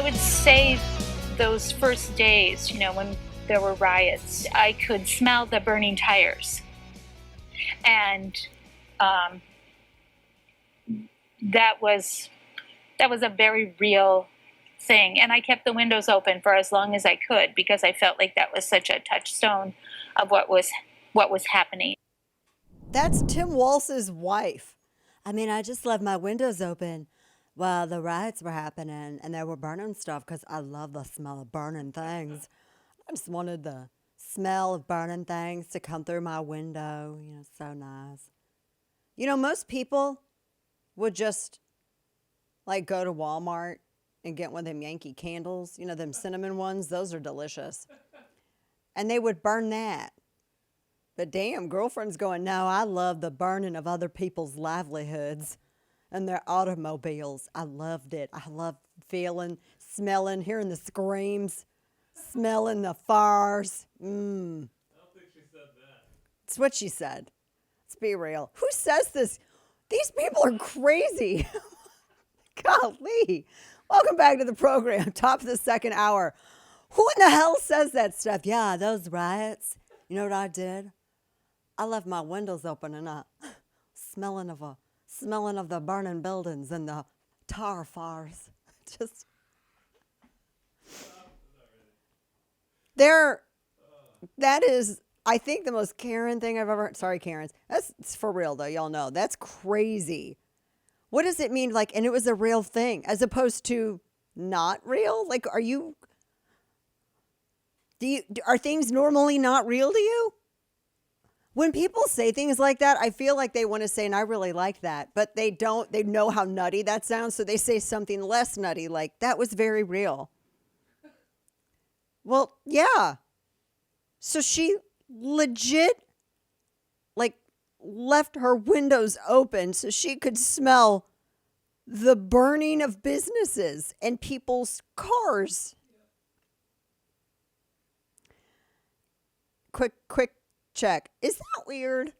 would say those first days, when there were riots, I could smell the burning tires. And that was a very real thing. And I kept the windows open for as long as I could because I felt like that was such a touchstone of what was happening. That's Tim Walz's wife. I mean, I just left my windows open while the riots were happening and they were burning stuff because I love the smell of burning things. I just wanted the smell of burning things to come through my window. So nice. Most people would just like go to Walmart and get one of them Yankee candles, them cinnamon ones. Those are delicious. And they would burn that. But damn, girlfriend's going, no, I love the burning of other people's livelihoods and their automobiles. I loved it. I love feeling, smelling, hearing the screams, smelling the fires. I don't think she said that. It's what she said. Let's be real. Who says this? These people are crazy. Golly. Welcome back to the program, top of the second hour. Who in the hell says that stuff? Yeah, those riots. You know what I did? I left my windows open and smelling of the burning buildings and the tar fires. Just that is, I think, the most Karen thing I've ever. Sorry, Karens. It's for real though. Y'all know that's crazy. What does it mean? Like, and it was a real thing as opposed to not real. Like, are things normally not real to you? When people say things like that, I feel like they want to say, and I really like that, but they don't. They know how nutty that sounds, so they say something less nutty, like, that was very real. Well, yeah. So she legit, like, left her windows open so she could smell the burning of businesses and people's cars. Quick check. Is that weird?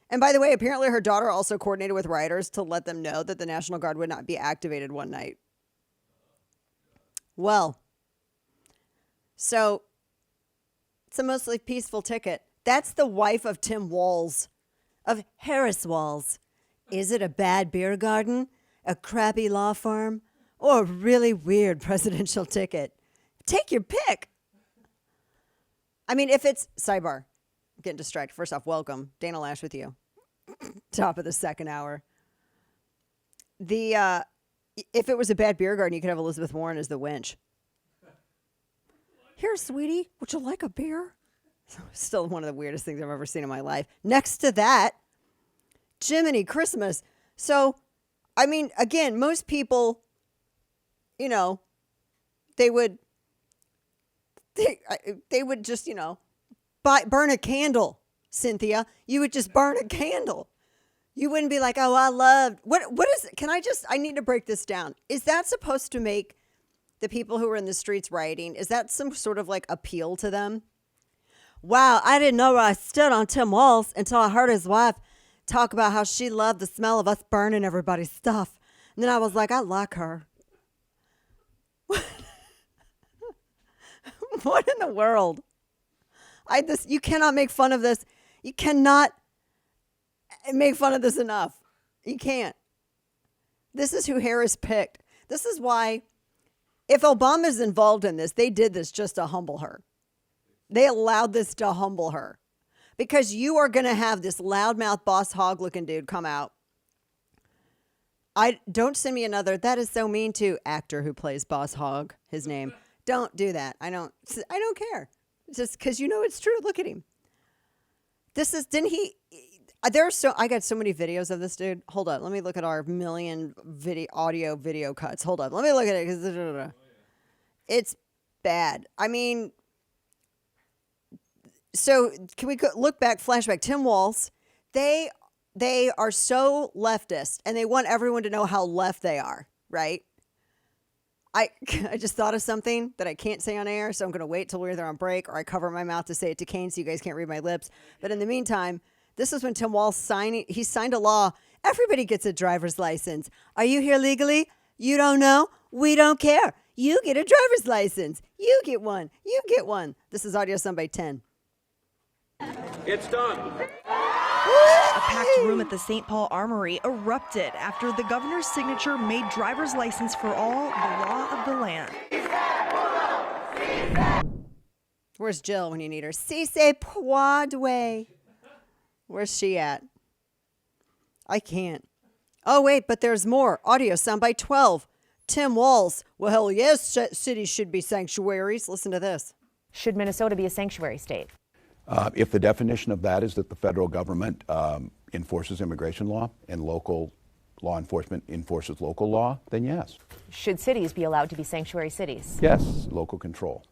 And by the way, apparently her daughter also coordinated with rioters to let them know that the National Guard would not be activated one night. Well, so it's a mostly peaceful ticket. That's the wife of Tim Walz, of Harris Walz. Is it a bad beer garden, a crappy law firm, or a really weird presidential ticket? Take your pick. I mean, if it's sidebar, I'm getting distracted. First off, welcome. Dana Loesch with you. Top of the second hour. If it was a bad beer garden, you could have Elizabeth Warren as the wench. Here, sweetie, would you like a beer? Still one of the weirdest things I've ever seen in my life. Next to that, Jiminy Christmas. So, I mean, again, most people, they would just, burn a candle, Cynthia. You would just burn a candle. You wouldn't be like, oh, I love, what is it? I need to break this down. Is that supposed to make the people who are in the streets rioting, is that some sort of like appeal to them? Wow, I didn't know where I stood on Tim Walz until I heard his wife talk about how she loved the smell of us burning everybody's stuff. And then I was like, I like her. What in the world? You cannot make fun of this. You cannot make fun of this enough. You can't. This is who Harris picked. This is why, if Obama's involved in this, they did this just to humble her. They allowed this to humble her. Because you are going to have this loudmouth boss hog looking dude come out. Don't send me another, that is so mean to actor who plays Boss Hog, his name. Don't do that. I don't care. Just because it's true. Look at him. I got so many videos of this dude. Hold up. Let me look at our million video cuts. Hold up. Let me look at it because it's bad. I mean, so can we look back, flashback? Tim Walz, they are so leftist and they want everyone to know how left they are, right? I just thought of something that I can't say on air, so I'm going to wait till we're either on break or I cover my mouth to say it to Kane so you guys can't read my lips. But in the meantime, This is when Tim Walz signed a law. Everybody gets a driver's license. Are you here legally? You don't know? We don't care. You get a driver's license. You get one. You get one. This is audio soundbite 10. It's done. A packed room at the St. Paul Armory erupted after the governor's signature made driver's license for all the law of the land. Where's Jill when you need her? Si c'est Broadway. Where's she at? I can't. Oh, wait, but there's more. Audio soundbite 12. Tim Walz. Well, hell yes, cities should be sanctuaries. Listen to this. Should Minnesota be a sanctuary state? If the definition of that is that the federal government enforces immigration law and local law enforcement enforces local law, then yes. Should cities be allowed to be sanctuary cities? Yes, local control.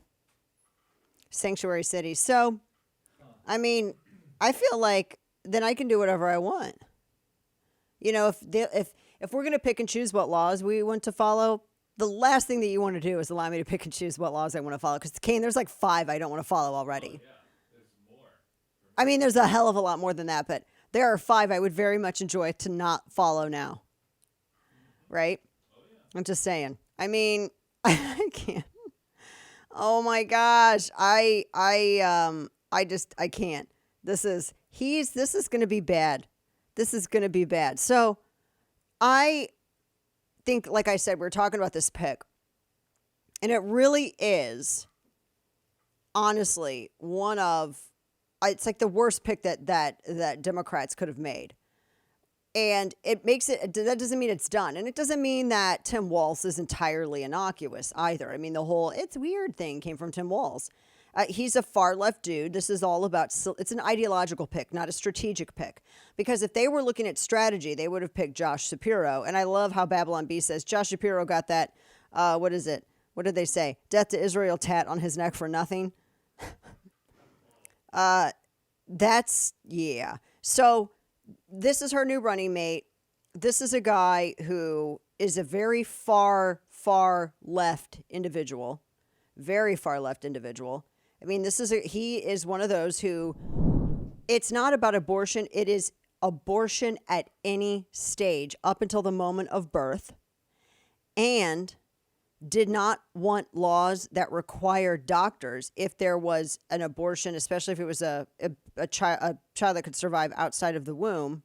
Sanctuary cities. So, I mean, I feel like then I can do whatever I want. You know, if we're going to pick and choose what laws we want to follow, the last thing that you want to do is allow me to pick and choose what laws I want to follow. Because, Kane, there's like 5 I don't want to follow already. Yeah, there's more. I mean, there's a hell of a lot more than that, but there are 5 I would very much enjoy to not follow now. Right? I'm just saying. I mean, I can't. Oh my gosh. I can't. This is going to be bad. This is going to be bad. So I think, like I said, we're talking about this pick, and it really is honestly it's like the worst pick that Democrats could have made. And it makes it, that doesn't mean it's done. And it doesn't mean that Tim Walz is entirely innocuous either. I mean, the whole "it's weird" thing came from Tim Walz. He's a far left dude. This is all about, it's an ideological pick, not a strategic pick. Because if they were looking at strategy, they would have picked Josh Shapiro. And I love how Babylon B says, Josh Shapiro got that, what is it? What did they say? Death to Israel tat on his neck for nothing. Yeah. So this is her new running mate. This is a guy who is a very far, far left individual. Very far left individual. I mean, he is one of those who, it's not about abortion. It is abortion at any stage up until the moment of birth, and did not want laws that require doctors if there was an abortion, especially if it was a child that could survive outside of the womb.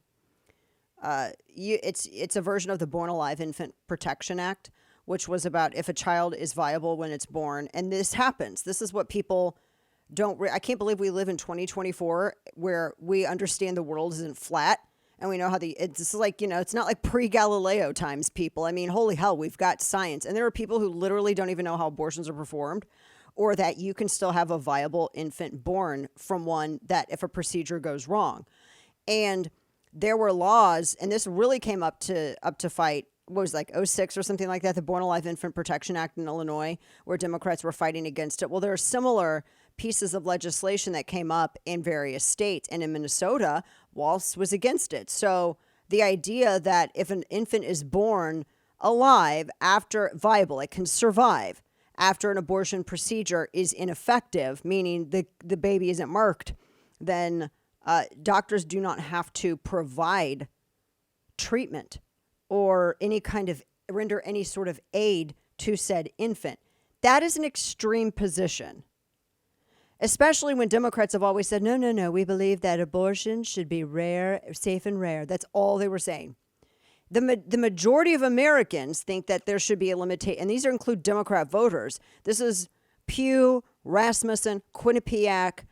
It's a version of the Born Alive Infant Protection Act, which was about if a child is viable when it's born. And this happens. This is what people I can't believe we live in 2024 where we understand the world isn't flat. And we know how it's like, it's not like pre-Galileo times, people. I mean, holy hell, we've got science. And there are people who literally don't even know how abortions are performed, or that you can still have a viable infant born from one that if a procedure goes wrong. And there were laws, and this really came up to fight, what was it, like 06 or something like that, the Born Alive Infant Protection Act in Illinois, where Democrats were fighting against it. Well, there are similar pieces of legislation that came up in various states, and in Minnesota, Walz was against it. So the idea that if an infant is born alive viable, it can survive after an abortion procedure is ineffective, meaning the baby isn't marked, then doctors do not have to provide treatment or render any sort of aid to said infant. That is an extreme position, especially when Democrats have always said, no, we believe that abortion should be rare, safe and rare. That's all they were saying. The majority of Americans think that there should be a limitation, and these include Democrat voters. This is Pew, Rasmussen, Quinnipiac,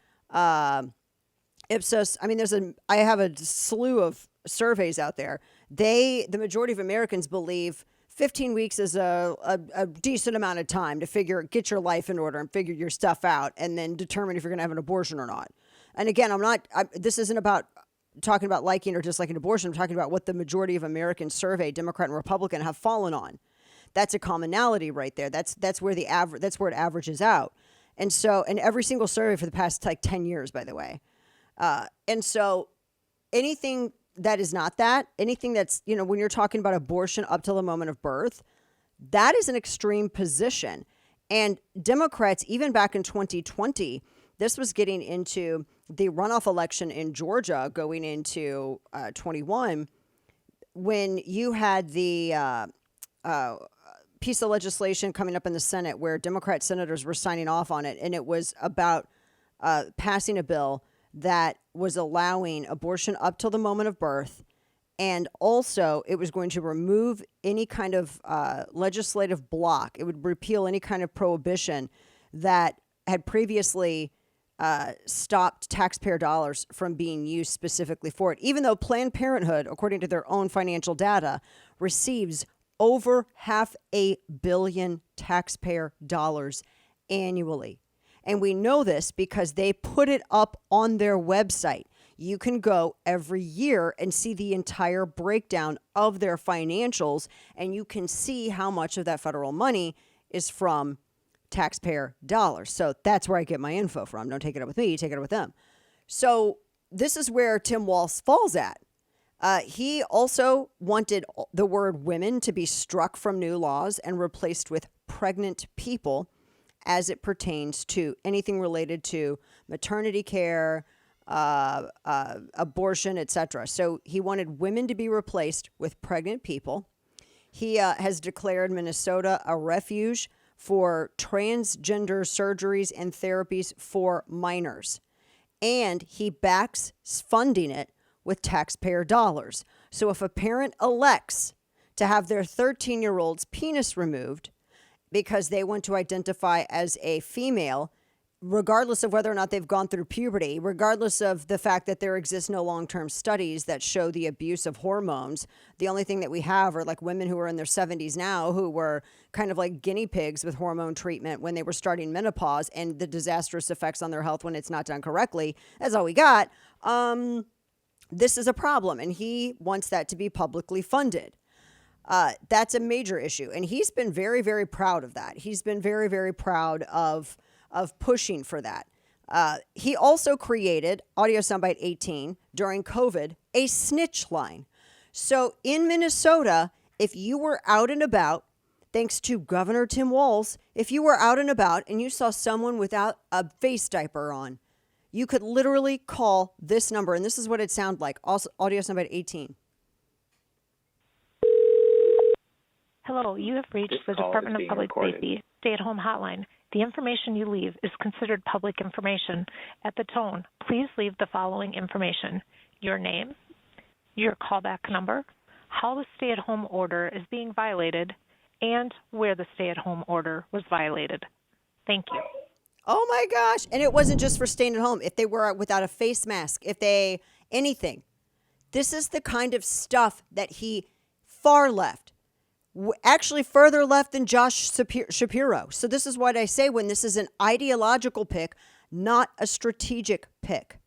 Ipsos. I mean, I have a slew of surveys out there. The majority of Americans believe 15 weeks is a decent amount of time to get your life in order and figure your stuff out, and then determine if you're going to have an abortion or not. And again, this isn't about talking about liking or disliking abortion. I'm talking about what the majority of Americans surveyed, Democrat and Republican, have fallen on. That's a commonality right there. That's where it averages out. And so, and every single survey for the past 10 years, by the way. And so anything that is not that, anything that's, when you're talking about abortion up till the moment of birth, that is an extreme position. And Democrats, even back in 2020, this was getting into the runoff election in Georgia going into 21, when you had the piece of legislation coming up in the Senate where Democrat senators were signing off on it, and it was about passing a bill that was allowing abortion up till the moment of birth. And also, it was going to remove any kind of legislative block. It would repeal any kind of prohibition that had previously stopped taxpayer dollars from being used specifically for it. Even though Planned Parenthood, according to their own financial data, receives over $500 million taxpayer dollars annually. And we know this because they put it up on their website. You can go every year and see the entire breakdown of their financials, and you can see how much of that federal money is from taxpayer dollars. So that's where I get my info from. Don't take it up with me, take it up with them. So this is where Tim Walz falls at. He also wanted the word women to be struck from new laws and replaced with pregnant people as it pertains to anything related to maternity care, abortion, etc. So he wanted women to be replaced with pregnant people. He has declared Minnesota a refuge for transgender surgeries and therapies for minors. And he backs funding it with taxpayer dollars. So if a parent elects to have their 13-year-old's penis removed because they want to identify as a female, regardless of whether or not they've gone through puberty, regardless of the fact that there exists no long-term studies that show the abuse of hormones. The only thing that we have are like women who are in their 70s now who were kind of like guinea pigs with hormone treatment when they were starting menopause and the disastrous effects on their health when it's not done correctly. That's all we got. This is a problem, and he wants that to be publicly funded. That's a major issue, and he's been very, very proud of that. He's been very, very proud of pushing for that. He also created, audio soundbite 18, during COVID, a snitch line. So in Minnesota, if you were out and about, thanks to Governor Tim Walz, if you were out and about and you saw someone without a face diaper on, you could literally call this number, and this is what it sounded like. Also, audio soundbite 18. Hello, you have reached the Department of Public Safety stay-at-home hotline. The information you leave is considered public information. At the tone, please leave the following information: your name, your callback number, how the stay-at-home order is being violated, and where the stay-at-home order was violated. Thank you. Oh my gosh. And it wasn't just for staying at home. If they were without a face mask, anything. This is the kind of stuff that he far left. Actually further left than Josh Shapiro. So this is what I say when this is an ideological pick, not a strategic pick.